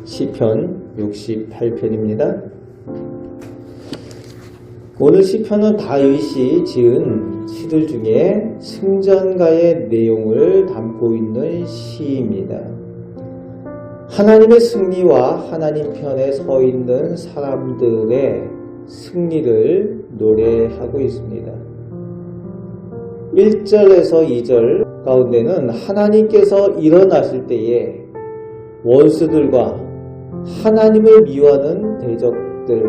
시편 68편입니다. 오늘 시편은 다윗이 지은 시들 중에 승전가의 내용을 담고 있는 시입니다. 하나님의 승리와 하나님 편에 서 있는 사람들의 승리를 노래하고 있습니다. 1절에서 2절 가운데는 하나님께서 일어나실 때에 원수들과 하나님을 미워하는 대적들,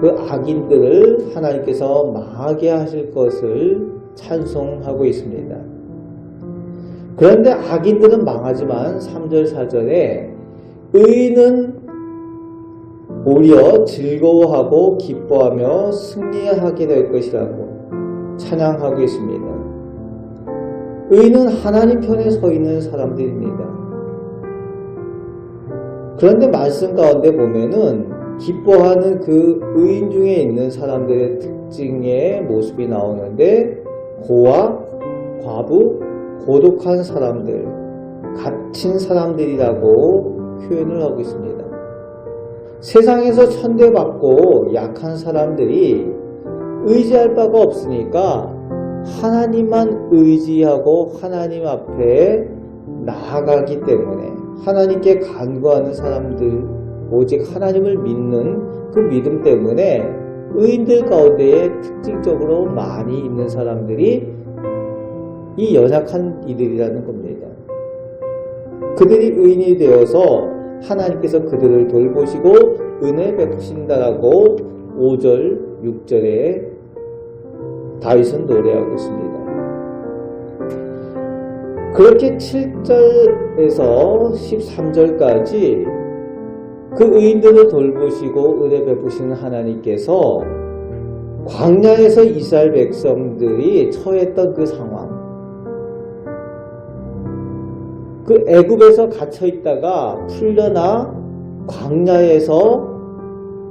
그 악인들을 하나님께서 망하게 하실 것을 찬송하고 있습니다. 그런데 악인들은 망하지만 3절, 4절에 의인은 오히려 즐거워하고 기뻐하며 승리하게 될 것이라고 찬양하고 있습니다. 의인은 하나님 편에 서 있는 사람들입니다. 그런데 말씀 가운데 보면은 기뻐하는 그 의인 중에 있는 사람들의 특징의 모습이 나오는데 고아, 과부, 고독한 사람들, 갇힌 사람들이라고 표현을 하고 있습니다. 세상에서 천대받고 약한 사람들이 의지할 바가 없으니까 하나님만 의지하고 하나님 앞에 나아가기 때문에 하나님께 간구하는 사람들, 오직 하나님을 믿는 그 믿음 때문에 의인들 가운데에 특징적으로 많이 있는 사람들이 이 연약한 이들이라는 겁니다. 그들이 의인이 되어서 하나님께서 그들을 돌보시고 은혜 베푸신다라고 5절, 6절에 다윗은 노래하고 있습니다. 그렇게 7절에서 13절까지 그 의인들을 돌보시고 은혜 베푸시는 하나님께서 광야에서 이스라엘 백성들이 처했던 그 상황, 그 애굽에서 갇혀 있다가 풀려나 광야에서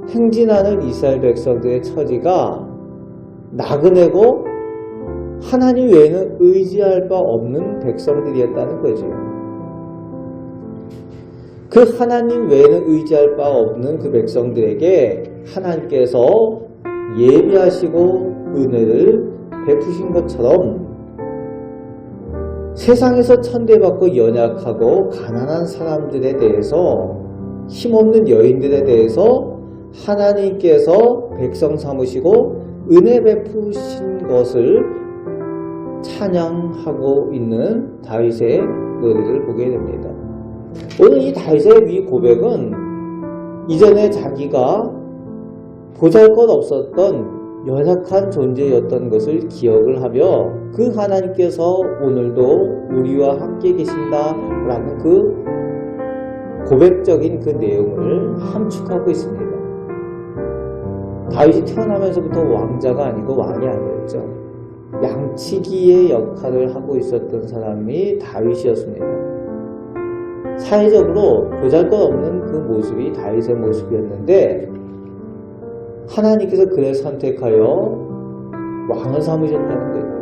행진하는 이스라엘 백성들의 처지가 나그네고 하나님 외에는 의지할 바 없는 백성들이었다는 거죠. 그 하나님 외에는 의지할 바 없는 그 백성들에게 하나님께서 예비하시고 은혜를 베푸신 것처럼 세상에서 천대받고 연약하고 가난한 사람들에 대해서 힘없는 여인들에 대해서 하나님께서 백성 삼으시고 은혜 베푸신 것을 찬양하고 있는 다윗의 노래를 보게 됩니다. 오늘 이 다윗의 이 고백은 이전에 자기가 보잘것없었던 연약한 존재였던 것을 기억을 하며 그 하나님께서 오늘도 우리와 함께 계신다라는 그 고백적인 그 내용을 함축하고 있습니다. 다윗이 태어나면서부터 왕자가 아니고 왕이 아니었죠. 양치기의 역할을 하고 있었던 사람이 다윗이었습니다. 사회적으로 보잘것없는 그 모습이 다윗의 모습이었는데 하나님께서 그를 선택하여 왕을 삼으셨다는 거예요.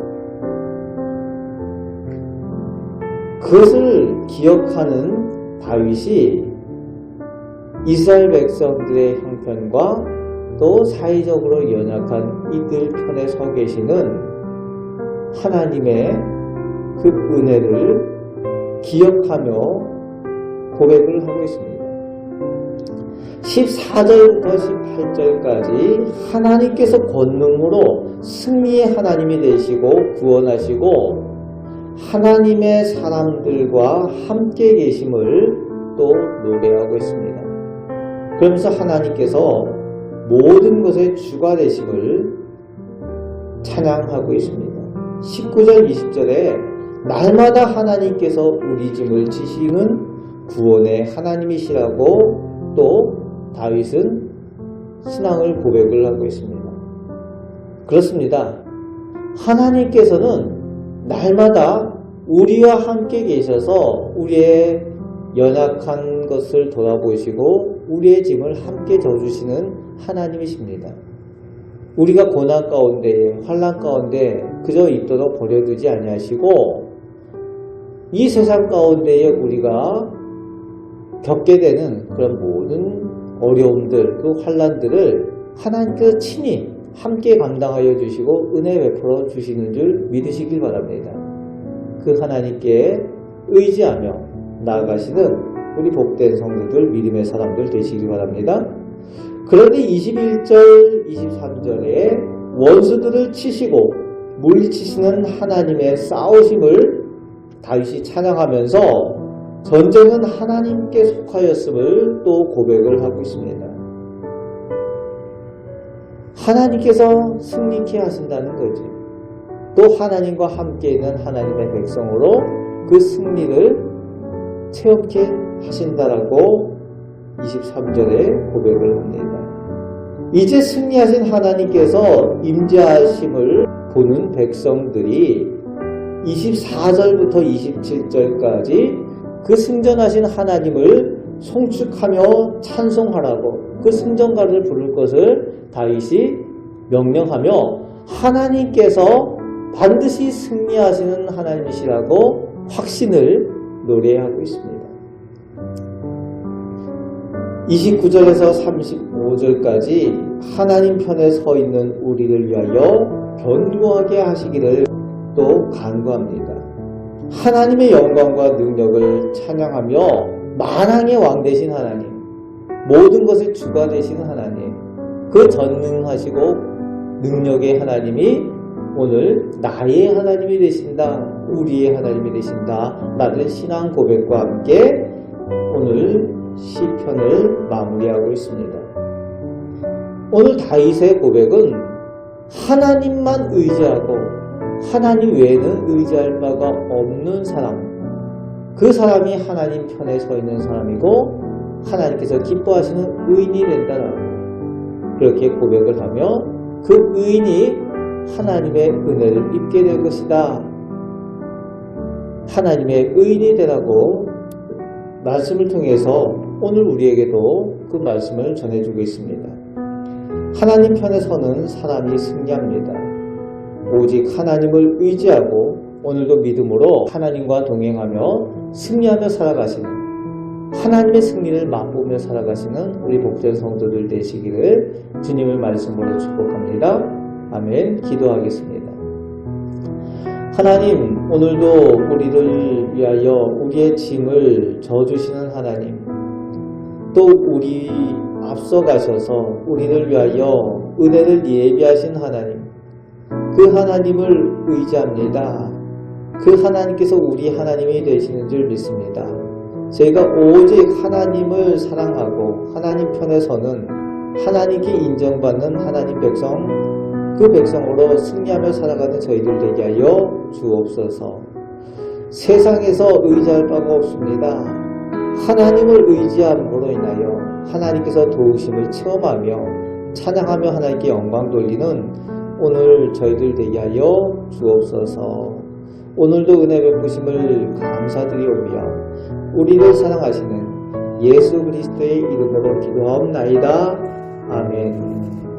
그것을 기억하는 다윗이 이스라엘 백성들의 형편과 또 사회적으로 연약한 이들 편에 서 계시는 하나님의 그 은혜를 기억하며 고백을 하고 있습니다. 14절부터 18절까지 하나님께서 권능으로 승리의 하나님이 되시고 구원하시고 하나님의 사람들과 함께 계심을 또 노래하고 있습니다. 그러면서 하나님께서 모든 것의 주가 되심을 찬양하고 있습니다. 19절 20절에 날마다 하나님께서 우리 짐을 지시는 구원의 하나님이시라고 또 다윗은 신앙을 고백을 하고 있습니다. 그렇습니다. 하나님께서는 날마다 우리와 함께 계셔서 우리의 연약한 것을 돌아보시고 우리의 짐을 함께 져주시는 하나님이십니다. 우리가 고난 가운데 환난 가운데 그저 있도록 버려두지 아니하시고 이 세상 가운데에 우리가 겪게 되는 그런 모든 어려움들, 그 환난들을 하나님께서 친히 함께 감당하여 주시고 은혜 베풀어 주시는 줄 믿으시길 바랍니다. 그 하나님께 의지하며 나아가시는 우리 복된 성도들, 믿음의 사람들 되시길 바랍니다. 그런데 21절, 23절에 원수들을 치시고 물리치시는 하나님의 싸우심을 다윗이 찬양하면서 전쟁은 하나님께 속하였음을 또 고백을 하고 있습니다. 하나님께서 승리케 하신다는 거지. 또 하나님과 함께 있는 하나님의 백성으로 그 승리를 체험케 하신다라고 23절에 고백을 합니다. 이제 승리하신 하나님께서 임재하심을 보는 백성들이 24절부터 27절까지 그 승전하신 하나님을 송축하며 찬송하라고 그 승전가를 부를 것을 다윗이 명령하며 하나님께서 반드시 승리하시는 하나님이시라고 확신을 노래하고 있습니다. 29절에서 35절까지 하나님 편에 서 있는 우리를 위하여 견고하게 하시기를 또 간구합니다. 하나님의 영광과 능력을 찬양하며 만왕의 왕 되신 하나님, 모든 것의 주가 되시는 하나님, 그 전능하시고 능력의 하나님이 오늘 나의 하나님이 되신다, 우리의 하나님이 되신다 라는 신앙 고백과 함께 오늘 시편을 마무리하고 있습니다. 오늘 다윗의 고백은 하나님만 의지하고 하나님 외에는 의지할 바가 없는 사람, 그 사람이 하나님 편에 서 있는 사람이고 하나님께서 기뻐하시는 의인이 된다라고 그렇게 고백을 하며 그 의인이 하나님의 은혜를 입게 될 것이다. 하나님의 의인이 되라고 말씀을 통해서 오늘 우리에게도 그 말씀을 전해주고 있습니다. 하나님 편에 서는 사람이 승리합니다. 오직 하나님을 의지하고 오늘도 믿음으로 하나님과 동행하며 승리하며 살아가시는 하나님의 승리를 맛보며 살아가시는 우리 복된 성도들 되시기를 주님의 말씀으로 축복합니다. 아멘. 기도하겠습니다. 하나님, 오늘도 우리를 위하여 우리의 짐을 져주시는 하나님, 또 우리 앞서가셔서 우리를 위하여 은혜를 예비하신 하나님, 그 하나님을 의지합니다. 그 하나님께서 우리 하나님이 되시는 줄 믿습니다. 저희가 오직 하나님을 사랑하고 하나님 편에 서는 하나님께 인정받는 하나님 백성, 그 백성으로 승리하며 살아가는 저희들 되게 하여 주옵소서. 세상에서 의지할 바가 없습니다. 하나님을 의지함으로 인하여 하나님께서 도우심을 체험하며 찬양하며 하나님께 영광 돌리는 오늘 저희들 되게 하여 주옵소서. 오늘도 은혜 베푸심을 감사드리오며 우리를 사랑하시는 예수 그리스도의 이름으로 기도하옵나이다. 아멘.